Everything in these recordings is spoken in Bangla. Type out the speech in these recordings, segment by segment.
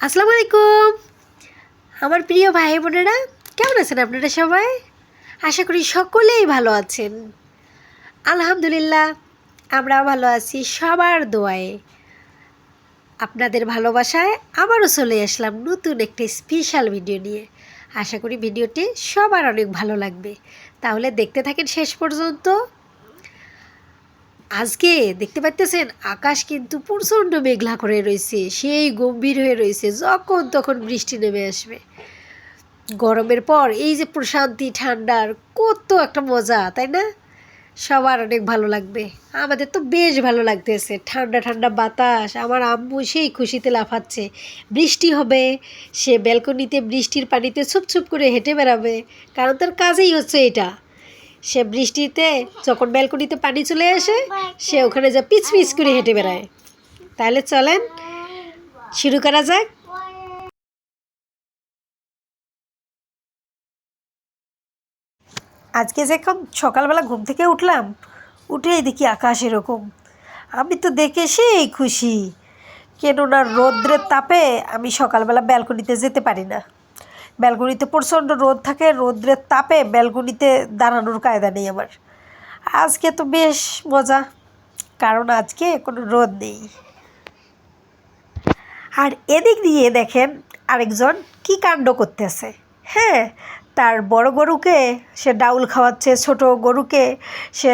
আসসালামু আলাইকুম আমার প্রিয় ভাই বোনেরা, কেমন আছেন আপনারা সবাই? আশা করি সকলেই ভালো আছেন। আলহামদুলিল্লাহ, আমরাও ভালো আছি সবার দোয়ায়। আপনাদের ভালোবাসায় আবারও চলে আসলাম নতুন একটি স্পেশাল ভিডিও নিয়ে। আশা করি ভিডিওটি সবার অনেক ভালো লাগবে, তাহলে দেখতে থাকেন শেষ পর্যন্ত। আজকে দেখতে পাচ্ছেন আকাশ কিন্তু প্রচণ্ড মেঘলা করে রয়েছে, সেই গম্ভীর হয়ে রয়েছে, যখন তখন বৃষ্টি নেমে আসবে। গরমের পর এই যে প্রশান্তি ঠান্ডার কত একটা মজা, তাই না? সবার অনেক ভালো লাগবে, আমাদের তো বেশ ভালো লাগতেছে। ঠান্ডা ঠান্ডা বাতাস, আমার আম্মু সেই খুশিতে লাফাচ্ছে। বৃষ্টি হবে, সে ব্যালকনিতে বৃষ্টির পানিতে ছুপ করে হেঁটে বেড়াবে, কারণ তার কাজেই হচ্ছে এটা। সে বৃষ্টিতে যখন ব্যালকনিতে পানি চলে আসে, সে ওখানে যা পিচ করে হেঁটে বেড়ায়। তাহলে চলেন শুরু করা যাক। আজকে যখন সকালবেলা ঘুম থেকে উঠলাম, উঠেই দেখি আকাশ এরকম। আমি তো দেখে সেই খুশি, কেননা রৌদ্রের তাপে আমি সকালবেলা ব্যালকনিতে যেতে পারি না। ব্যালকনিতে প্রচণ্ড রোদ থাকে, রৌদ্রের তাপে ব্যালকনিতে দাঁড়ানোর কায়দা নেই আমার। আজকে তো বেশ মজা, কারণ আজকে কোনো রোদ নেই। আর এদিক দিয়ে দেখেন আরেকজন কি কাণ্ড করতেছে। হ্যাঁ, তার বড় গরুকে সে ডাউল খাওয়াচ্ছে, ছোট গরুকে সে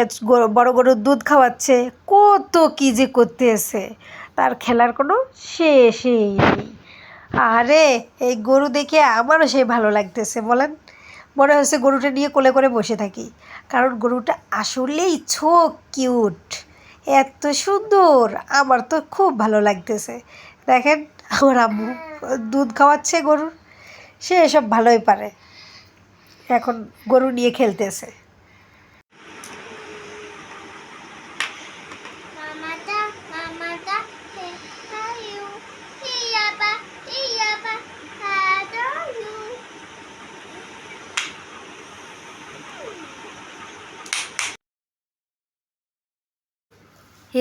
বড় গরুর দুধ খাওয়াচ্ছে, কত কী যে করতেছে, তার খেলার কোনো শেষই নেই। আরে এই গরু দেখে আমারও সেই ভালো লাগতেছে, বলেন। মনে হচ্ছে গরুটা নিয়ে কোলে করে বসে থাকি, কারণ গরুটা আসলেই ছো কিউট, এত সুন্দর। আমার তো খুব ভালো লাগতেছে। দেখেন আমার আম্মু দুধ খাওয়াচ্ছে গরুর, সে এসব ভালোই পারে। এখন গরু নিয়ে খেলতেছে।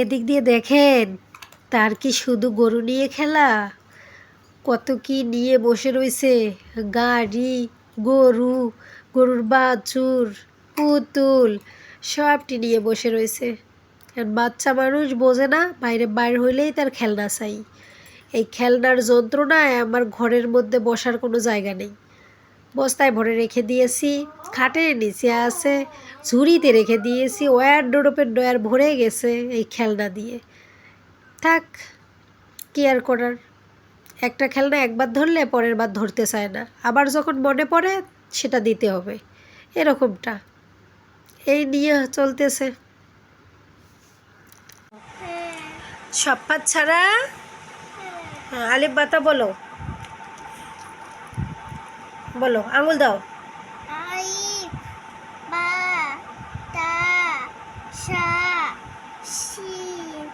এদিক দিয়ে দেখেন তার কি শুধু গরু নিয়ে খেলা, কত কি নিয়ে বসে রয়েছে। গাড়ি, গরু, গরুর বাছুর, পুতুল, সবটি নিয়ে বসে রয়েছে। আর বাচ্চা মানুষ বোঝে না, বাইরে হইলেই তার খেলনা চাই। এই খেলনার যন্ত্রণায় আমার ঘরের মধ্যে বসার কোনো জায়গা নেই। বস্তায় ভরে রেখে দিয়েছি, খাটের নিচে আছে, ঝুড়িতে রেখে দিয়েছি, ওয়ারড্রোবের ডয়ার ভরে গেছে এই খেলনা দিয়ে। থাক, কি আর করার। একটা খেলনা একবার ধরলে পরের বার ধরতে চায় না, আবার যখন মনে পড়ে সেটা দিতে হবে, এরকমটা এই নিয়ে চলতেছে। সপ্পাত ছাড়া আলিফ বাতা বলো, বলো, আঙুল দাও। আলিফ বা তা সা শিন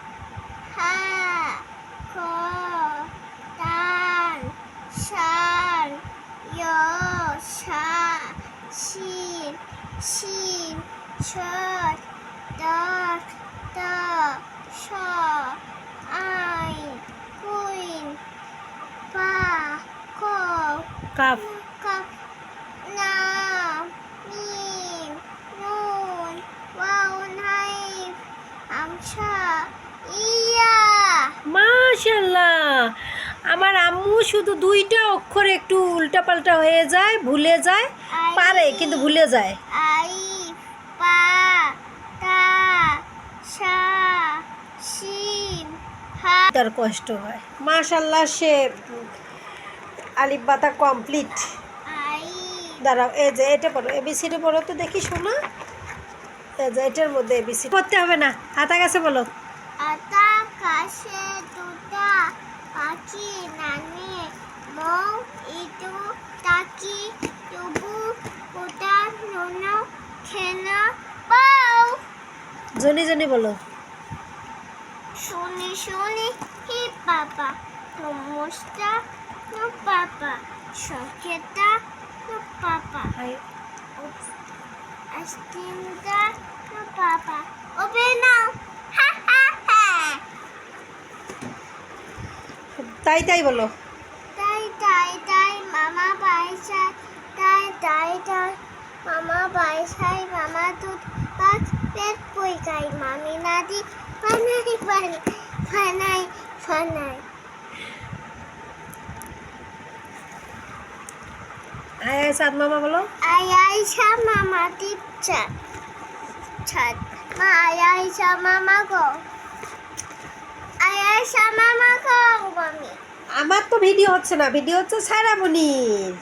হা খ দাল শাল ইয় শা শিন শিন শত দত ত স আইন কুইন পা খ কাফ। কাপ নাম মিম নুন ওয়াও নাইফ আমসা ইয়া। মাশাআল্লাহ, আমার আম্মু শুধু দুইটা অক্ষর একটু উল্টাপাল্টা হয়ে যায়, ভুলে যায়, পারে কিন্তু ভুলে যায়। আলিফ পা তা সা শিন হা। তার কষ্ট হয়। মাশাআল্লাহ, সে আলিফ বাতা কমপ্লিট। আলিফ দাঁড়াও, এই যে এটা পড়ো, এবিসিডি পড়ো তো দেখি শোনা। এই যে এটার মধ্যে এবিসিডি পড়তে হবে না, হাতা কাছে বলো। আতা কাশে দুটা পাখি নানে মৌ ইটু তাকি টুবু কোটা নোনো খেনা পাও। জনি জনি বলো। শুনি শুনি হি পাপা নমস্তা নো পাপা সকেতা নো পাপা আস্তিনটা নো পাপা ওবে নাও হা হা হা। তাই বলো। তা সাই তাই তাই তাই মামা বাই সাই মামা দুধ পাঁচ পেট পুই গাই মামি নাদি ফানাই ফানাই ফানাই ফানাই আয় আয় সাদ মামা বলো। আই আইসা মামা টিপছা ছাদ মা আই আইসা মামা গো আই আইসা মামা গো মামি আমার তো ভিডিও হচ্ছে না, ভিডিও হচ্ছে সায়রামণির।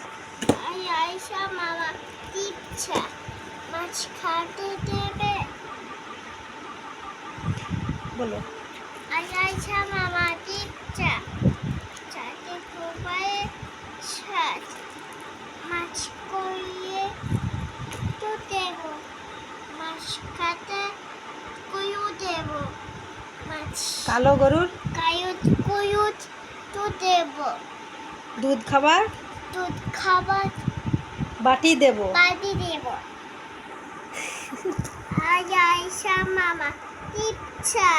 আই আইসা মামা টিপছা মাছ খাতে দেবে বলো। আই আইসা মামা টিপছা ছাতে কোপায়ে ছাদ মাছ করিয়ে তো দেব মাছ খাতে কুয়ু দেব মাছ কালো গরুর কায়ুত কুয়ুত তো দেব দুধ খাবার দুধ খাবার বাটি দেব। বাদি দেব আই আইসা মামা টিপছা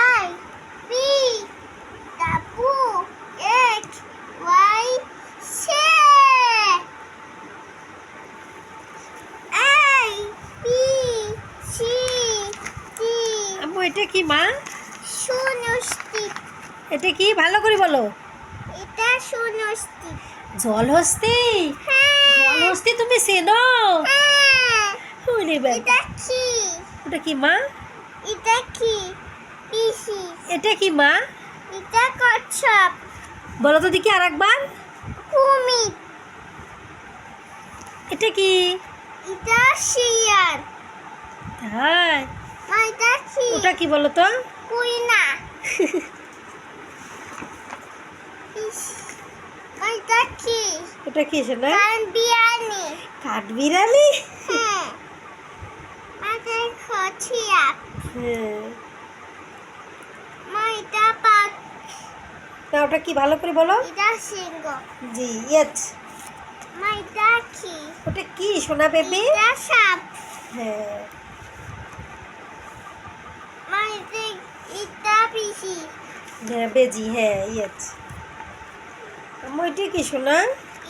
I P W X Y সে আই পি সি টি আম্মু এটা কি মা? সুনস্তি এটা কি ভালো করে বলো। এটা সুনস্তি জলহস্তি। হ্যাঁ জলহস্তি তুমি চেনো? হ্যাঁ ওরে বাবা, এটা কি ওটা কি মা? এটা কি পিসি এটা কি মা? এটা কচ্ছপ বলো তো দেখি আর একবার। কুমির এটা কি? এটা শিয়াল হ্যাঁ, এটা কি ওটা কি বলো তো? কুইনা এটা কি ওটা কি শোনা? বিয়ানি কাঠবিড়ালি। হ্যাঁ এটা খচিয়া হ্যাঁ, এটা পাক না ওটা কি ভালো করে বলো। এটা সিংহ জি ইয়েস। এটা কি ওটা কি সোনা বেবি? এটা সাপ হ্যাঁ, এটা পিসি হ্যাঁ বেজি, হ্যাঁ ইয়েস। আম্মু এটা কি সোনা?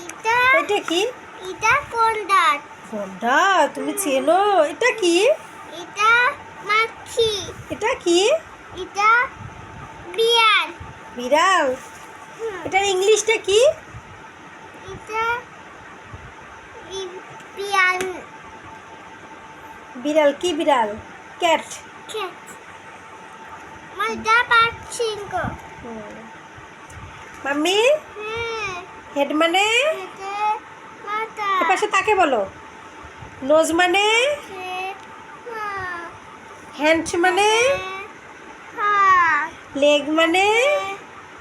এটা এটা কি? এটা কোন্ডার ফোনটা তুমি চেনো? এটা কি? এটা মাছি এটা কি? এটা বিয়ার বিড়াল। এটার ইংলিশটা কি? এটা বিয়ার বিড়াল কি বিড়াল? ক্যাট। cat এটা পাক সিংহ মাম্মি হ্যাঁ হেড মানে? এটা মাথা এ পাশে তাকে বলো। নোজ মানে? হ্যান্ড মানে? হাত লেগ মানে?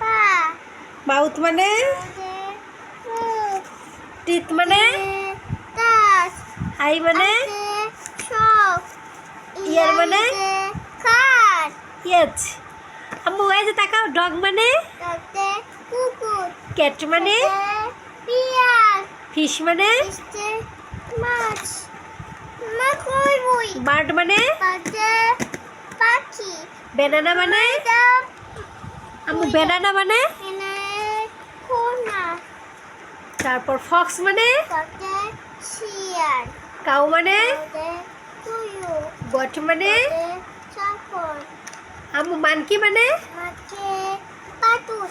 পা মাউথ মানে? মুখ টিথ মানে? দাঁত আই মানে? চোখ ইয়ার মানে? কান ইয়েস। আম্মু এই যে তাকাও। ডগ মানে? তাতে কুকুর ক্যাট মানে? পিয়ার ফিশ মানে? ইস্তে মাছ মা কই বই বার্ড মানে? তাতে পাখি ব্যানানা মানে? আম্মু ব্যানানা মানে? এনে কোনা তারপর ফক্স মানে? তাতে শিয়াল কাউ মানে? তাতে তুয়ু গট মানে? তাতে চাকর আম্মু মানকি মানে? মাকে পাতুর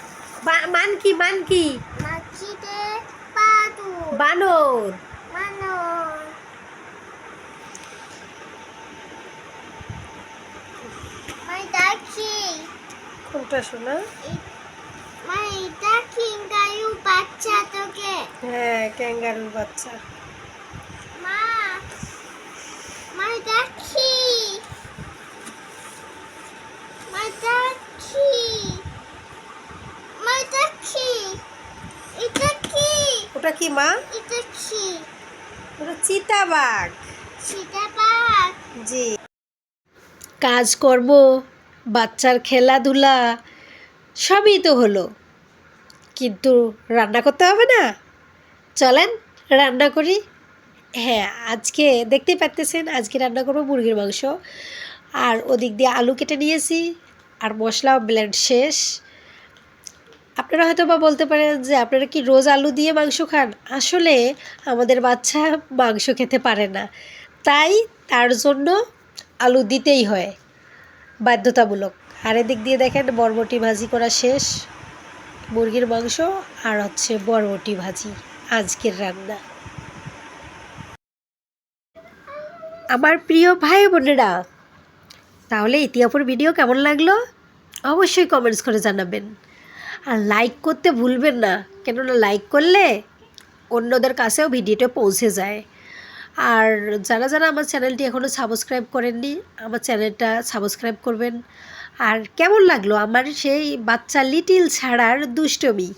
মানকি মানকি মাছিতে পাতুর বানর। মানুষ এটা কি কোনটা শোনা? এটা কিঙ্গারু বাচ্চা তোকে হ্যাঁ, ক্যাঙ্গারুর বাচ্চা। মা এটা কি এটা কি এটা কি এটা কি ওটা কি মা? এটা কি ওটা চিতাবাঘ। সেটা পাক জি। কাজকর্ম, বাচ্চার খেলাধুলা সবই তো হলো, কিন্তু রান্না করতে হবে না? চলেন রান্না করি। হ্যাঁ, আজকে দেখতেই পাচ্তেছেন আজকে রান্না করবো মুরগির মাংস। আর ওদিক দিয়ে আলু কেটে নিয়েছি, আর মশলাও ব্লেন্ড শেষ। আপনারা হয়তো বা বলতে পারেন যে আপনারা কি রোজ আলু দিয়ে মাংস খান? আসলে আমাদের বাচ্চা মাংস খেতে পারে না, তাই তার জন্য আলু দিতেই হয় বাধ্যতামূলক। আর এদিক দিয়ে দেখেন বরবটি ভাজি করা শেষ, মুরগির মাংস আর হচ্ছে বরবটি ভাজি আজকের রান্না। আমার প্রিয় ভাই বোনেরা, তাহলে ইতিহাপুর ভিডিও কেমন লাগলো অবশ্যই কমেন্টস করে জানাবেন। আর লাইক করতে ভুলবেন না, কেননা লাইক করলে অন্যদের কাছেও ভিডিওটা পৌঁছে যায়। আর যারা যারা আমার চ্যানেলটি এখনও সাবস্ক্রাইব করেননি, আমার চ্যানেলটা সাবস্ক্রাইব করবেন। আর কেমন লাগলো আমার সেই বাচ্চা লিটিল ছাড়ার দুষ্টমি,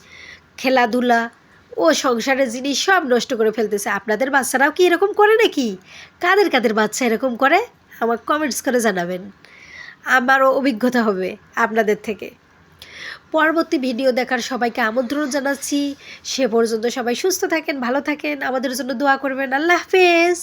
খেলাধুলা ও সংসারের জিনিস সব নষ্ট করে ফেলতেছে। আপনাদের বাচ্চারাও কি এরকম করে নাকি? কাদের কাদের বাচ্চা এরকম করে আমার কমেন্টস করে জানাবেন, আমারও অভিজ্ঞতা হবে আপনাদের থেকে। পরবর্তী ভিডিও দেখার সবাইকে আমন্ত্রণ জানাচ্ছি। সে পর্যন্ত সবাই সুস্থ থাকেন, ভালো থাকেন, আমাদের জন্য দোয়া করবেন। আল্লাহ হাফেজ।